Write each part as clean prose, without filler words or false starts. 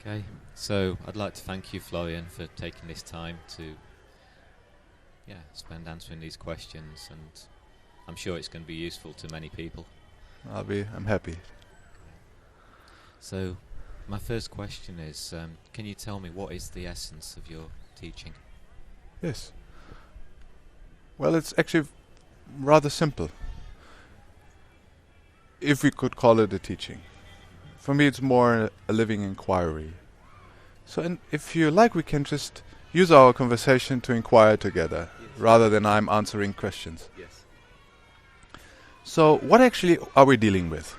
Okay, so I'd like to thank you, Florian, for taking this time to spend answering these questions, and I'm sure it's going to be useful to many people. I'm happy. So my first question is, can you tell me what is the essence of your teaching? Yes. Well, it's actually rather simple, if we could call it a teaching. For me, it's more a living inquiry. So if you like, we can just use our conversation to inquire together, rather than I'm answering questions. Yes. So what actually are we dealing with?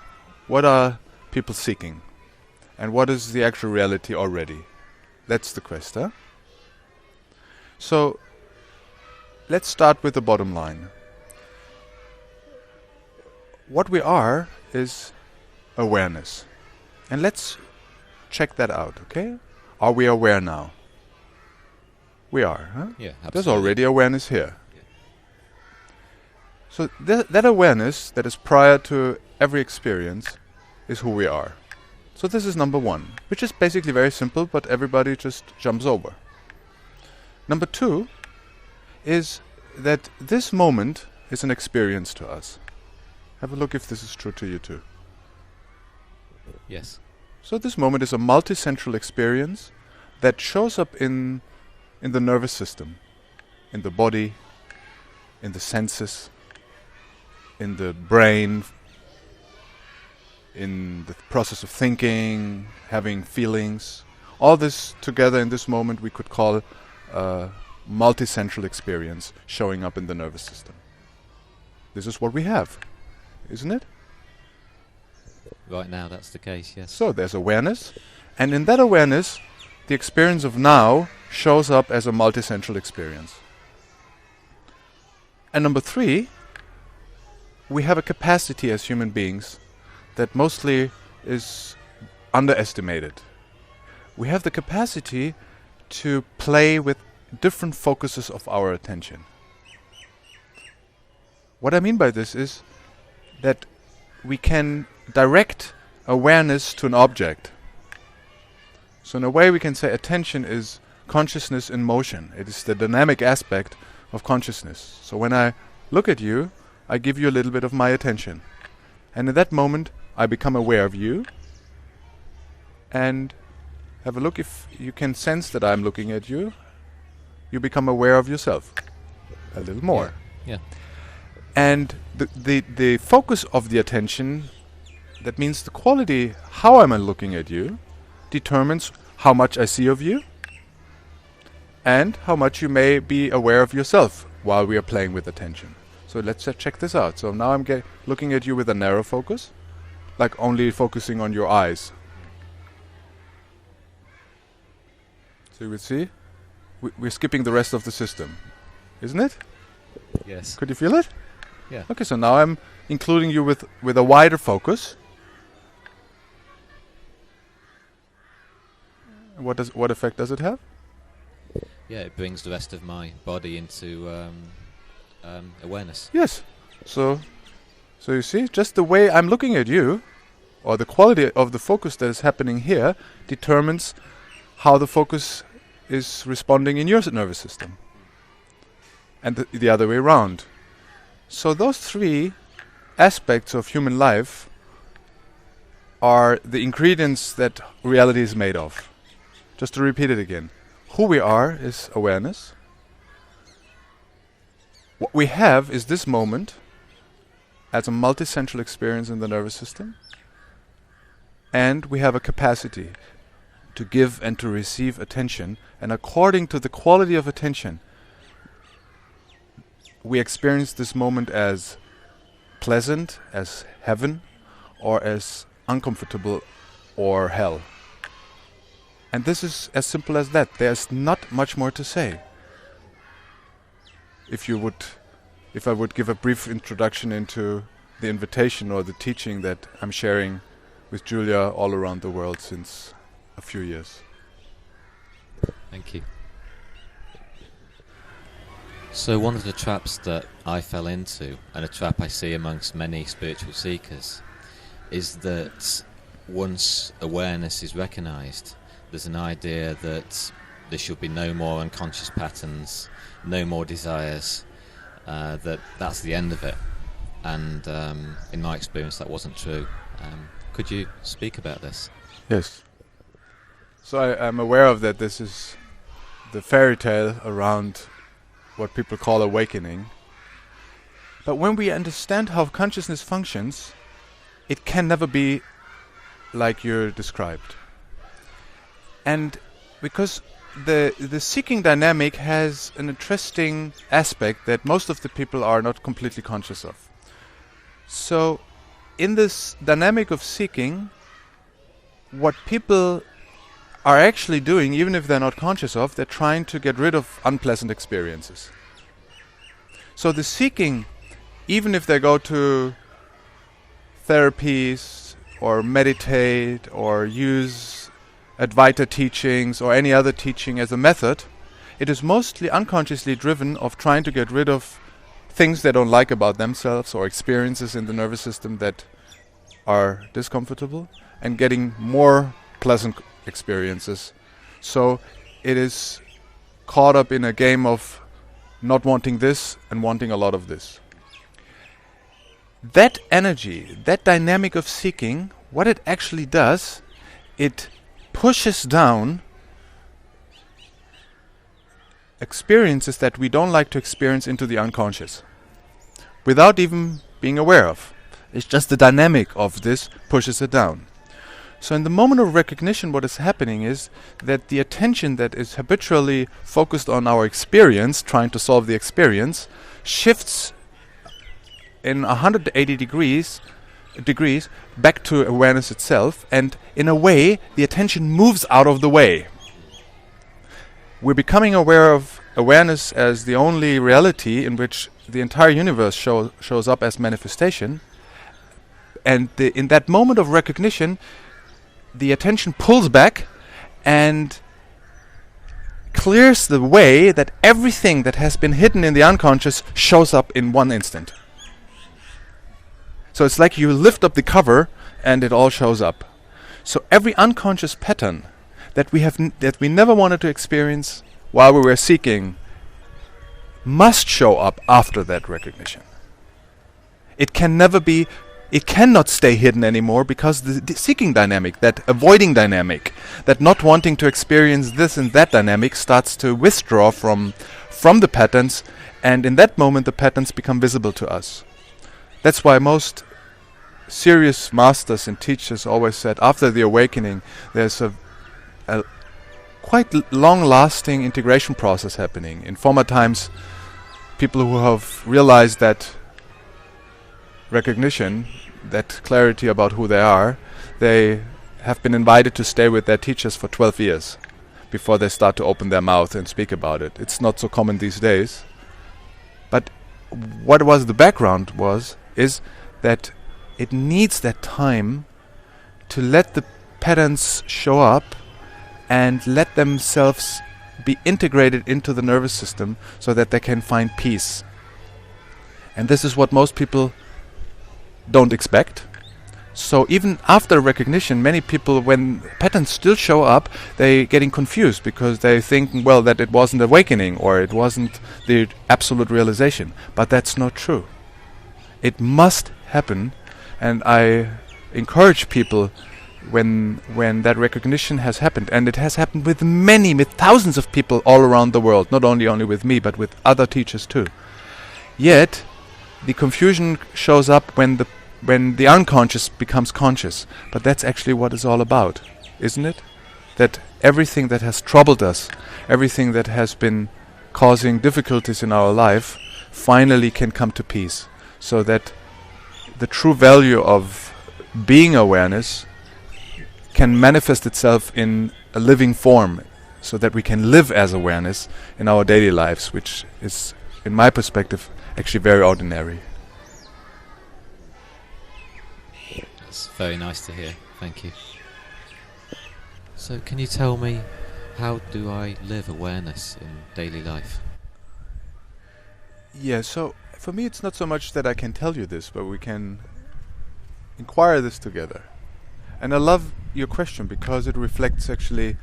What are people seeking? And what is the actual reality already? That's the quest, huh? So let's start with the bottom line. What we are is awareness. And let's check that out, okay? Are we aware now? We are, huh? Yeah, absolutely. There's already awareness here. Yeah. So that awareness that is prior to every experience is who we are. So this is number one, which is basically very simple, but everybody just jumps over. Number two is that this moment is an experience to us. Have a look if this is true to you too. Yes. So this moment is a multi-central experience that shows up in the nervous system, in the body, in the senses, in the brain, in the process of thinking, having feelings. All this together in this moment we could call a multi-central experience showing up in the nervous system. This is what we have, isn't it? Right now that's the case, yes. So there's awareness, and in that awareness the experience of now shows up as a multi-central experience. And number three, we have a capacity as human beings that mostly is underestimated. We have the capacity to play with different focuses of our attention. What I mean by this is that we can direct awareness to an object. So in a way we can say attention is consciousness in motion. It is the dynamic aspect of consciousness. So when I look at you, I give you a little bit of my attention. And in that moment I become aware of you. And have a look if you can sense that I'm looking at you. You become aware of yourself a little more. Yeah. And the focus of the attention, that means the quality, how am I looking at you, determines how much I see of you and how much you may be aware of yourself while we are playing with attention. So let's check this out. So now I'm looking at you with a narrow focus, like only focusing on your eyes. So you will see, we're skipping the rest of the system, isn't it? Yes. Could you feel it? Yeah. Okay, so now I'm including you with a wider focus. What effect does it have? Yeah, it brings the rest of my body into awareness. Yes. So you see, just the way I'm looking at you, or the quality of the focus that is happening here, determines how the focus is responding in your nervous system. And the other way around. So those three aspects of human life are the ingredients that reality is made of. Just to repeat it again. Who we are is awareness. What we have is this moment as a multi-central experience in the nervous system. And we have a capacity to give and to receive attention. And according to the quality of attention, we experience this moment as pleasant, as heaven, or as uncomfortable, or hell. And this is as simple as that. There's not much more to say. If I would give a brief introduction into the invitation or the teaching that I'm sharing with Julia all around the world since a few years. Thank you. So one of the traps that I fell into, and a trap I see amongst many spiritual seekers, is that once awareness is recognized, there's an idea that there should be no more unconscious patterns, no more desires, that's the end of it. And in my experience, that wasn't true. Could you speak about this? Yes. So I'm aware of that. This is the fairy tale around what people call awakening. But when we understand how consciousness functions, it can never be like you described. And because the seeking dynamic has an interesting aspect that most of the people are not completely conscious of. So in this dynamic of seeking, what people are actually doing, even if they're not conscious of, they're trying to get rid of unpleasant experiences. So the seeking, even if they go to therapies or meditate or use Advaita teachings or any other teaching as a method, it is mostly unconsciously driven of trying to get rid of things they don't like about themselves or experiences in the nervous system that are discomfortable and getting more pleasant experiences. So it is caught up in a game of not wanting this and wanting a lot of this. That energy, that dynamic of seeking, what it actually does, it pushes down experiences that we don't like to experience into the unconscious without even being aware of. It's just the dynamic of this pushes it down. So in the moment of recognition, what is happening is that the attention that is habitually focused on our experience, trying to solve the experience, shifts in 180 degrees back to awareness itself, and in a way the attention moves out of the way. We're becoming aware of awareness as the only reality in which the entire universe shows up as manifestation, and in that moment of recognition the attention pulls back and clears the way that everything that has been hidden in the unconscious shows up in one instant. So it's like you lift up the cover and it all shows up. So every unconscious pattern that we have that we never wanted to experience while we were seeking must show up after that recognition. It cannot stay hidden anymore, because the seeking dynamic, that avoiding dynamic, that not wanting to experience this and that dynamic starts to withdraw from the patterns, and in that moment the patterns become visible to us. That's why most serious masters and teachers always said after the awakening there's a quite long-lasting integration process happening. In former times, people who have realized that recognition, that clarity about who they are, they have been invited to stay with their teachers for 12 years before they start to open their mouth and speak about it. It's not so common these days. But what was the background is that it needs that time to let the patterns show up and let themselves be integrated into the nervous system so that they can find peace. And this is what most people don't expect. So even after recognition, many people, when patterns still show up, they're getting confused because they think, well, that it wasn't awakening or it wasn't the absolute realization. But that's not true. It must happen, and I encourage people when that recognition has happened, and it has happened with thousands of people all around the world, not only with me, but with other teachers too. Yet the confusion shows up when the unconscious becomes conscious. But that's actually what it's all about, isn't it? That everything that has troubled us, everything that has been causing difficulties in our life, finally can come to peace, so that the true value of being awareness can manifest itself in a living form, so that we can live as awareness in our daily lives, which is, in my perspective, actually very ordinary. That's very nice to hear. Thank you. So can you tell me, how do I live awareness in daily life? Yeah, so for me it's not so much that I can tell you this, but we can inquire this together. And I love your question because it reflects actually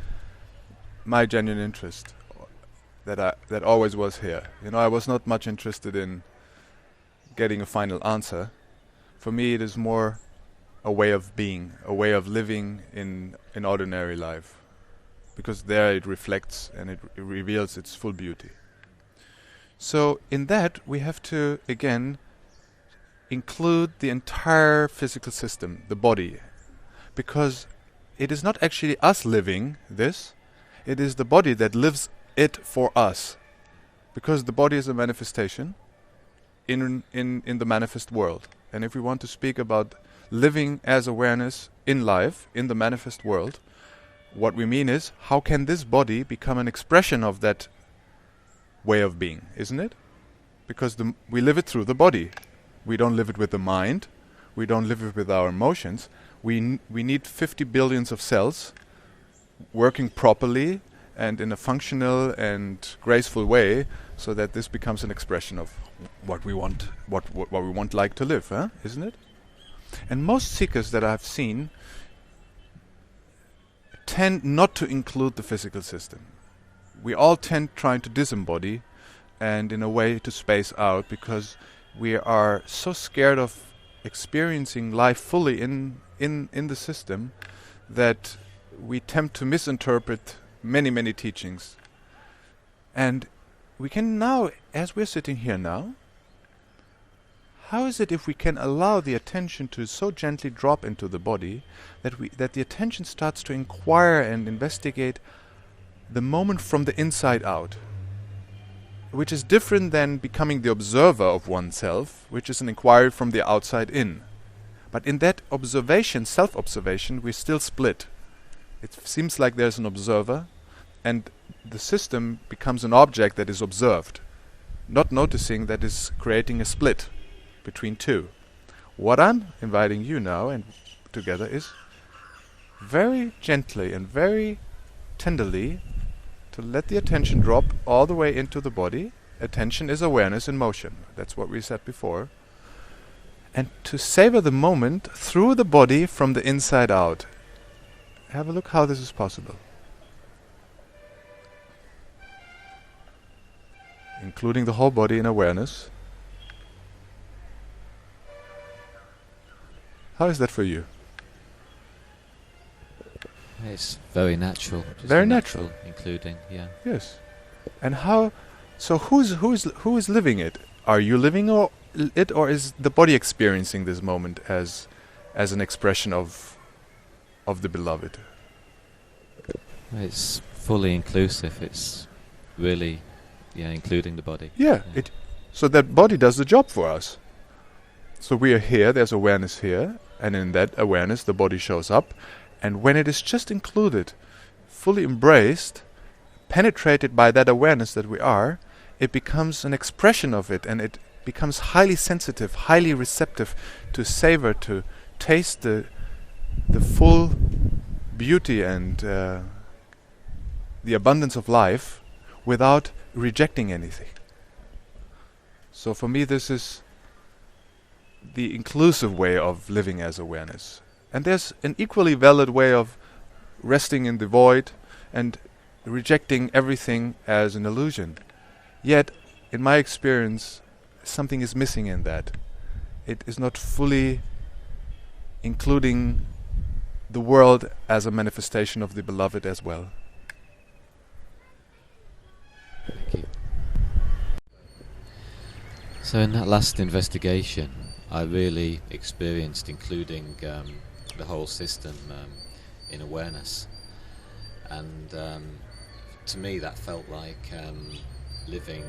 my genuine interest that always was here. You know, I was not much interested in getting a final answer. For me, it is more a way of being, a way of living in ordinary life, because there it reflects and it reveals its full beauty. So in that we have to again include the entire physical system, the body, because it is not actually us living this, it is the body that lives it for us, because the body is a manifestation in the manifest world. And if we want to speak about living as awareness in life, in the manifest world, what we mean is, how can this body become an expression of that way of being, isn't it? Because we live it through the body. We don't live it with the mind. We don't live it with our emotions. We need 50 billions of cells working properly and in a functional and graceful way, so that this becomes an expression of what we want, what we want like to live, isn't it? And most seekers that I've seen tend not to include the physical system. We all tend trying to disembody and in a way to space out, because we are so scared of experiencing life fully in the system that we tend to misinterpret many teachings. And we can now, as we're sitting here now, how is it if we can allow the attention to so gently drop into the body that the attention starts to inquire and investigate the moment from the inside out, which is different than becoming the observer of oneself, which is an inquiry from the outside in. But in that observation, self-observation, we're still split. It seems like there's an observer, and the system becomes an object that is observed, not noticing that is creating a split between two. What I'm inviting you now and together is very gently and very tenderly to let the attention drop all the way into the body. Attention is awareness in motion. That's what we said before. And to savor the moment through the body from the inside out. Have a look how this is possible. Including the whole body in awareness. How is that for you? It's very natural. Very natural. Including, yeah. Yes. And how? So who is living it? Are you living it, or is the body experiencing this moment as an expression of the beloved? It's fully inclusive. It's really, including the body. Yeah. So that body does the job for us. So we are here. There's awareness here, and in that awareness, the body shows up. And when it is just included, fully embraced, penetrated by that awareness that we are, it becomes an expression of it, and it becomes highly sensitive, highly receptive to savor, to taste the full beauty and the abundance of life without rejecting anything. So for me, this is the inclusive way of living as awareness. And there's an equally valid way of resting in the void and rejecting everything as an illusion. Yet, in my experience, something is missing in that. It is not fully including the world as a manifestation of the beloved as well. Thank you. So in that last investigation, I really experienced including the whole system in awareness, and to me that felt like living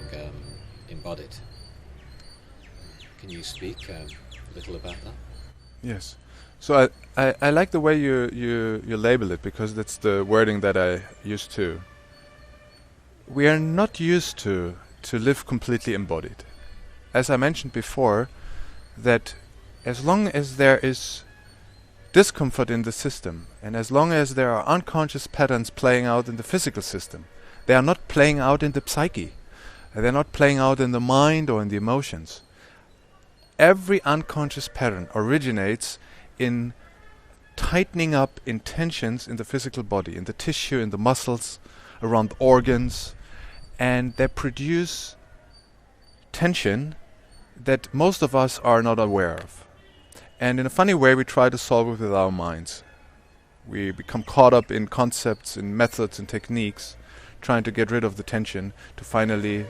embodied. Can you speak a little about that? Yes. So I like the way you label it, because that's the wording that I used to. We are not used to live completely embodied. As I mentioned before, that as long as there is discomfort in the system, and as long as there are unconscious patterns playing out in the physical system, they are not playing out in the psyche. They're not playing out in the mind or in the emotions. Every unconscious pattern originates in tightening up in tensions in the physical body, in the tissue, in the muscles, around organs, and they produce tension that most of us are not aware of. And in a funny way, we try to solve it with our minds. We become caught up in concepts, in methods and techniques, trying to get rid of the tension to finally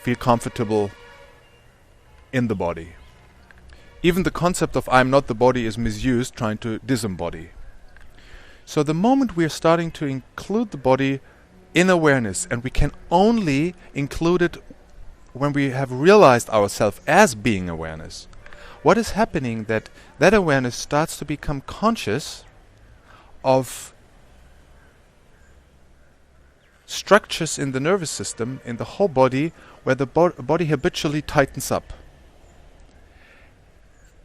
feel comfortable in the body. Even the concept of I'm not the body is misused, trying to disembody. So the moment we are starting to include the body in awareness, and we can only include it when we have realized ourselves as being awareness, what is happening that awareness starts to become conscious of structures in the nervous system, in the whole body, where the body habitually tightens up.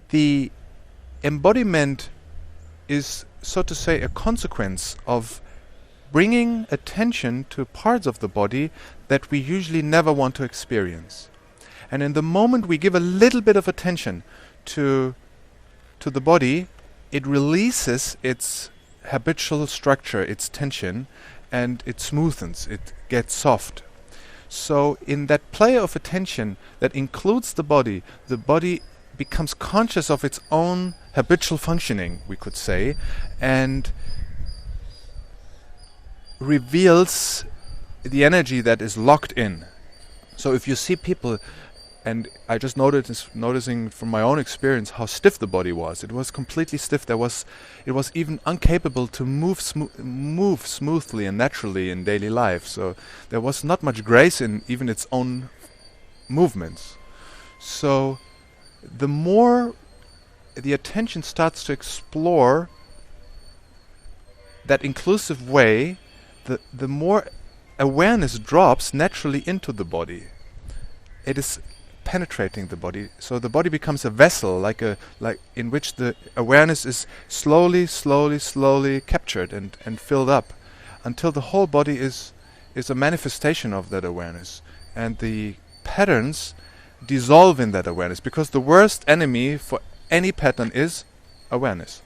The embodiment is, so to say, a consequence of bringing attention to parts of the body that we usually never want to experience. And in the moment we give a little bit of attention to the body, it releases its habitual structure, its tension, and it smoothens, it gets soft. So in that play of attention that includes the body becomes conscious of its own habitual functioning, we could say, and reveals the energy that is locked in. So if you see people, and I just noticing from my own experience how stiff the body was. It was completely stiff. It was even incapable to move smoothly and naturally in daily life. So there was not much grace in even its own movements. So the more the attention starts to explore that inclusive way, the more awareness drops naturally into the body. It is penetrating the body, so the body becomes a vessel, like in which the awareness is slowly captured and filled up, until the whole body is a manifestation of that awareness, and the patterns dissolve in that awareness, because the worst enemy for any pattern is awareness.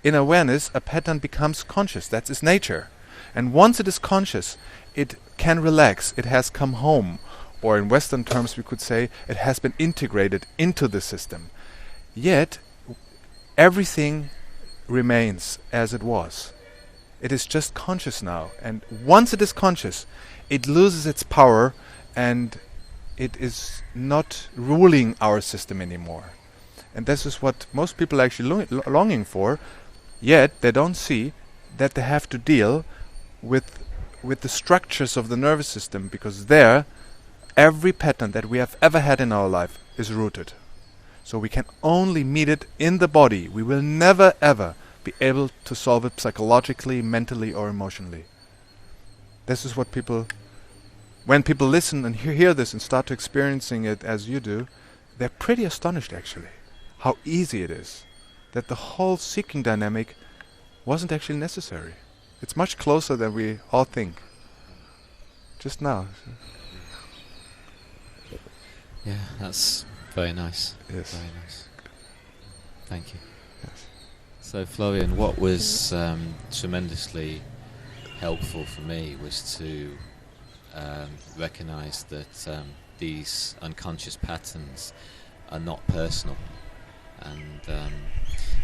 In awareness, a pattern becomes conscious. That's its nature. And once it is conscious, it can relax. It has come home. Or in Western terms, we could say it has been integrated into the system. Yet, everything remains as it was. It is just conscious now. And once it is conscious, it loses its power, and it is not ruling our system anymore. And this is what most people are actually longing for. Yet, they don't see that they have to deal with the structures of the nervous system, because there, every pattern that we have ever had in our life is rooted. So we can only meet it in the body. We will never ever be able to solve it psychologically, mentally, or emotionally. This is what when people listen and hear this and start to experiencing it as you do, they're pretty astonished actually, how easy it is. That the whole seeking dynamic wasn't actually necessary. It's much closer than we all think. Just now. Yeah, that's very nice. Yes. Very nice. Thank you. Yes. So, Florian, what was tremendously helpful for me was to recognize that these unconscious patterns are not personal. And,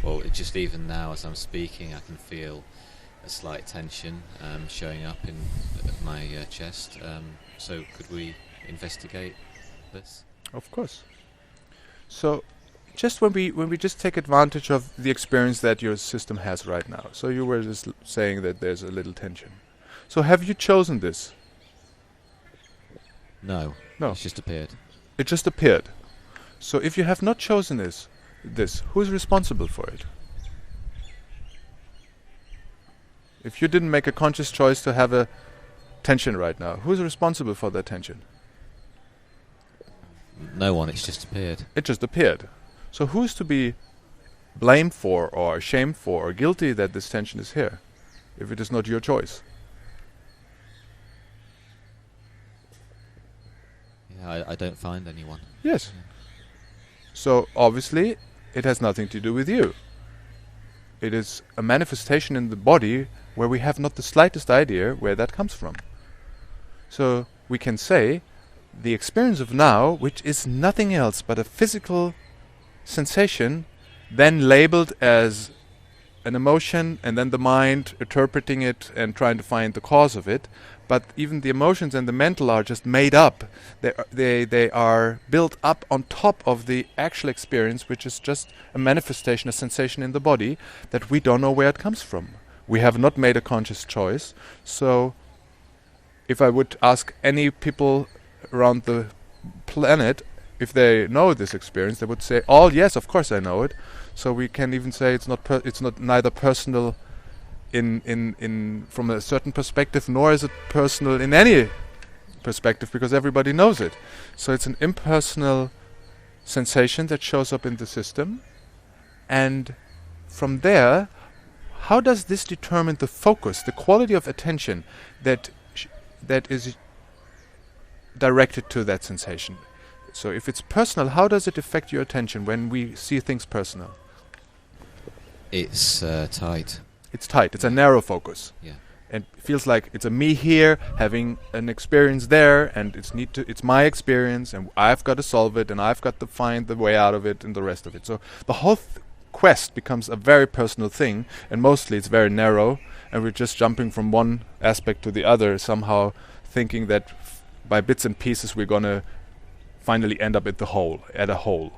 well, just even now as I'm speaking, I can feel a slight tension showing up in my chest. So could we investigate this? Of course. So just when we just take advantage of the experience that your system has right now. So you were just saying that there's a little tension. So have you chosen this? No. No. It's just appeared. It just appeared. So if you have not chosen this, who is responsible for it? If you didn't make a conscious choice to have a tension right now, who is responsible for that tension? No one, it's just appeared. It just appeared. So who's to be blamed for or ashamed for or guilty that this tension is here, if it is not your choice? Yeah, I don't find anyone. Yes. So obviously it has nothing to do with you. it is a manifestation in the body where we have not the slightest idea where that comes from. So we can say the experience of now, which is nothing else but a physical sensation, then labeled as an emotion, and then the mind interpreting it and trying to find the cause of it. But even the emotions and the mental are just made up. They are built up on top of the actual experience, which is just a manifestation, a sensation in the body that we don't know where it comes from. We have not made a conscious choice. So if I would ask any people around the planet if they know this experience, they would say, "Oh yes, of course I know it." So we can even say it's not neither personal in from a certain perspective, nor is it personal in any perspective, because everybody knows it. So it's an impersonal sensation that shows up in the system, and from there, how does this determine the focus, the quality of attention that is directed to that sensation? So if it's personal, how does it affect your attention when we see things personal? It's tight. It's tight. It's a narrow focus. Yeah. And it feels like it's a me here having an experience there, and it's my experience, and I've got to solve it, and I've got to find the way out of it, and the rest of it. So the whole quest becomes a very personal thing, and mostly it's very narrow, and we're just jumping from one aspect to the other, somehow thinking that by bits and pieces we're gonna finally end up at a whole.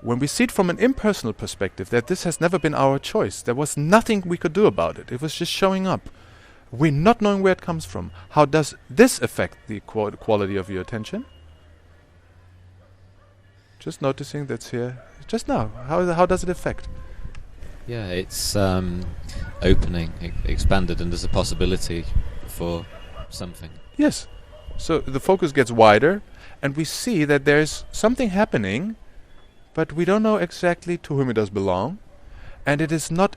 When we see it from an impersonal perspective, that this has never been our choice, there was nothing we could do about it, it was just showing up. We're not knowing where it comes from. How does this affect the quality of your attention? Just noticing that's here just now. How does it affect? Yeah, it's opening, expanded, and there's a possibility for something. Yes. So the focus gets wider, and we see that there's something happening, but we don't know exactly to whom it does belong, and it is not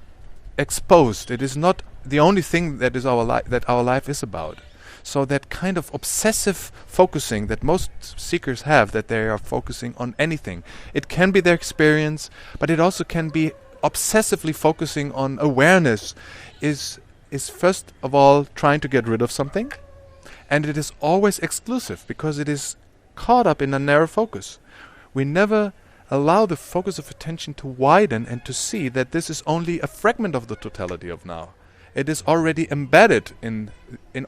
exposed. It is not the only thing that is that our life is about. So that kind of obsessive focusing that most seekers have, that they are focusing on anything. It can be their experience, but it also can be obsessively focusing on awareness, is first of all trying to get rid of something, and it is always exclusive because it is caught up in a narrow focus. We never allow the focus of attention to widen and to see that this is only a fragment of the totality of now. It is already embedded in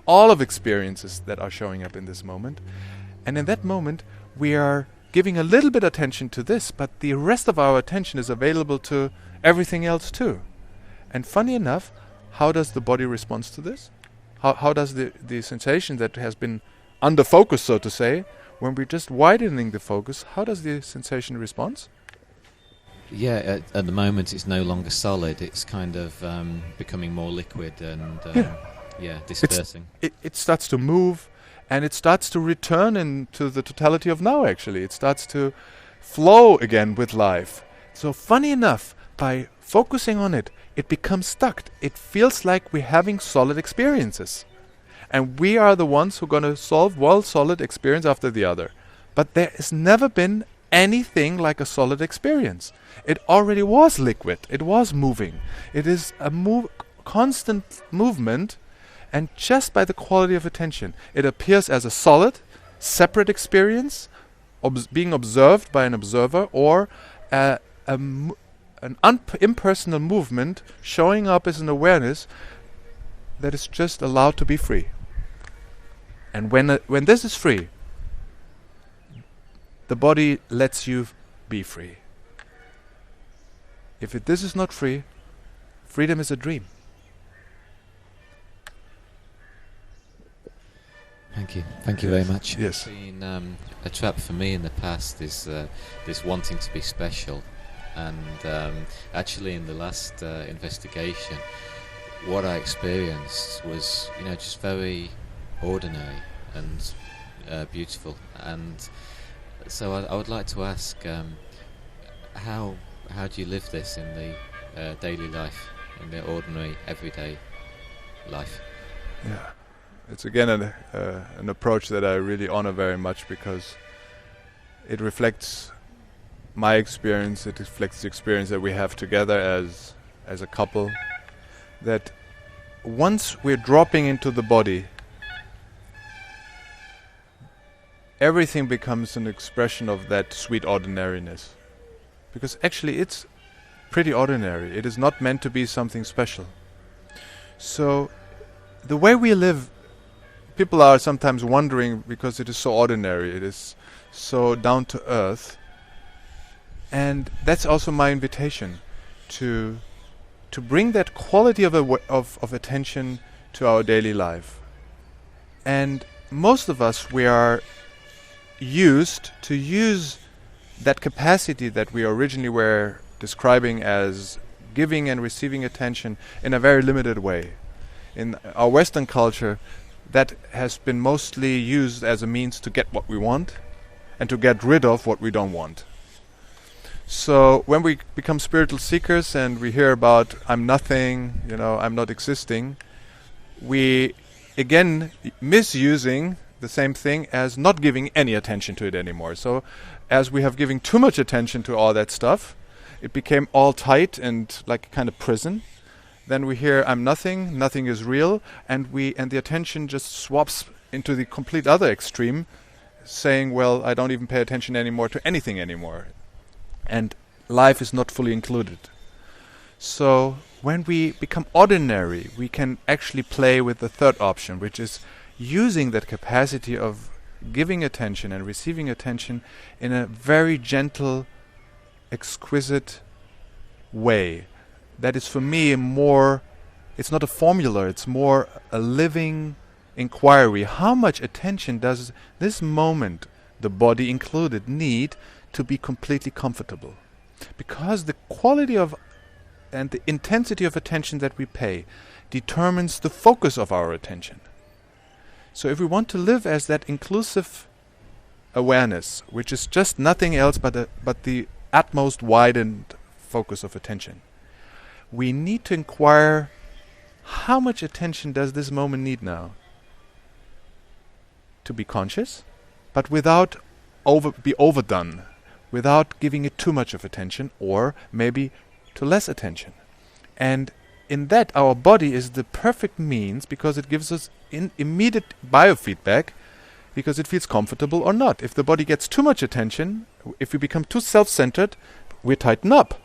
all of experiences that are showing up in this moment. And in that moment, we are giving a little bit attention to this, but the rest of our attention is available to everything else too. And funny enough, how does the body respond to this? How does the sensation that has been under focus, so to say, when we're just widening the focus, how does the sensation respond? Yeah, at the moment it's no longer solid. It's kind of becoming more liquid and dispersing. It starts to move, and it starts to return into the totality of now, actually. It starts to flow again with life. So funny enough, by focusing on it, it becomes stuck. It feels like we're having solid experiences. And we are the ones who are going to solve one solid experience after the other. But there has never been anything like a solid experience. It already was liquid. It was moving. It is a constant movement, and just by the quality of attention, it appears as a solid, separate experience, being observed by an observer, or an impersonal movement showing up as an awareness that is just allowed to be free. And when this is free, the body lets you be free. If this is not free, freedom is a dream. Thank you very much. Yes. It's been a trap for me in the past, is this wanting to be special, and actually in the last investigation, what I experienced was just very ordinary and beautiful. And so I would like to ask, how do you live this in the daily life, in the ordinary everyday life? Yeah, it's again an approach that I really honor very much, because it reflects my experience. It reflects the experience that we have together as as a couple, that once we're dropping into the body, everything becomes an expression of that sweet ordinariness. Because actually it's pretty ordinary. It is not meant to be something special. So the way we live, people are sometimes wondering because it is so ordinary, it is so down to earth. And that's also my invitation to bring that quality of attention to our daily life. And most of us, we are used to use that capacity that we originally were describing as giving and receiving attention in a very limited way. In our Western culture, that has been mostly used as a means to get what we want and to get rid of what we don't want. So when we become spiritual seekers and we hear about I'm nothing, I'm not existing, we again misusing the same thing as not giving any attention to it anymore. So as we have given too much attention to all that stuff, it became all tight and like a kind of prison. Then we hear I'm nothing, nothing is real, and the attention just swaps into the complete other extreme, saying, well, I don't even pay attention anymore to anything anymore. And life is not fully included. So when we become ordinary, we can actually play with the third option, which is using that capacity of giving attention and receiving attention in a very gentle, exquisite way. That is for me more, it's not a formula, it's more a living inquiry. How much attention does this moment, the body included, need to be completely comfortable? Because the quality of and the intensity of attention that we pay determines the focus of our attention. So if we want to live as that inclusive awareness, which is just nothing else but the utmost widened focus of attention, we need to inquire, how much attention does this moment need now? To be conscious, but without be overdone, without giving it too much of attention, or maybe to less attention. And in that, our body is the perfect means, because it gives us immediate biofeedback, because it feels comfortable or not. If the body gets too much attention, if we become too self-centered, we tighten up.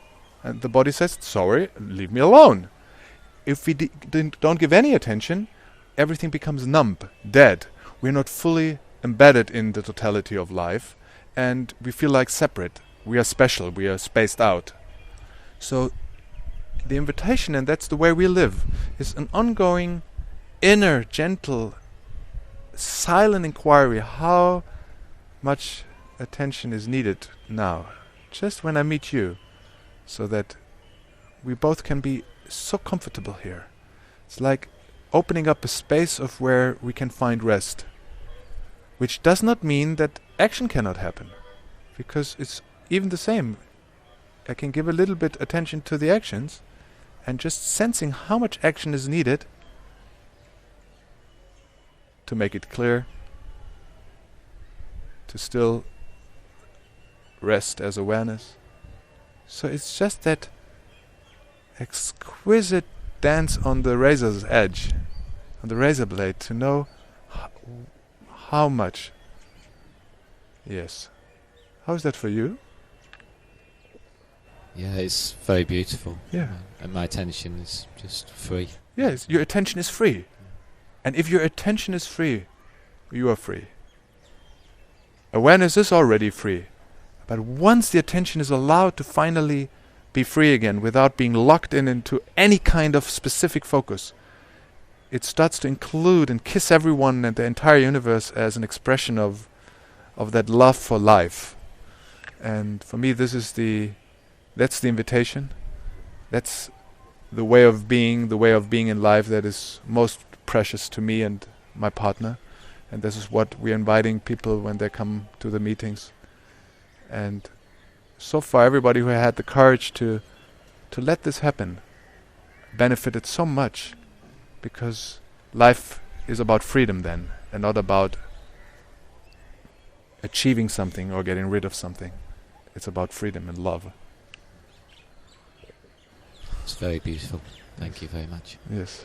And the body says, sorry, leave me alone. If we don't give any attention, everything becomes numb, dead. We're not fully embedded in the totality of life, and we feel like separate. We are special, we are spaced out. So the invitation, and that's the way we live, is an ongoing, inner, gentle, silent inquiry. How much attention is needed now, just when I meet you, so that we both can be so comfortable here. It's like opening up a space of where we can find rest, which does not mean that action cannot happen, because it's even the same. I can give a little bit attention to the actions, and just sensing how much action is needed to make it clear, to still rest as awareness. So it's just that exquisite dance on the razor's edge, on the razor blade, to know how much. Yes. How is that for you? Yeah, it's very beautiful. Yeah. And my attention is just free. Yes, your attention is free. And if your attention is free, you are free. Awareness is already free. But once the attention is allowed to finally be free again, without being locked into any kind of specific focus, it starts to include and kiss everyone and the entire universe as an expression of that love for life. And for me, that's the invitation. That's the way of being in life that is most precious to me and my partner. And this is what we're inviting people when they come to the meetings. And so far, everybody who had the courage to let this happen benefited so much, because life is about freedom then, and not about achieving something or getting rid of something. It's about freedom and love. It's very beautiful. Thank you very much. Yes.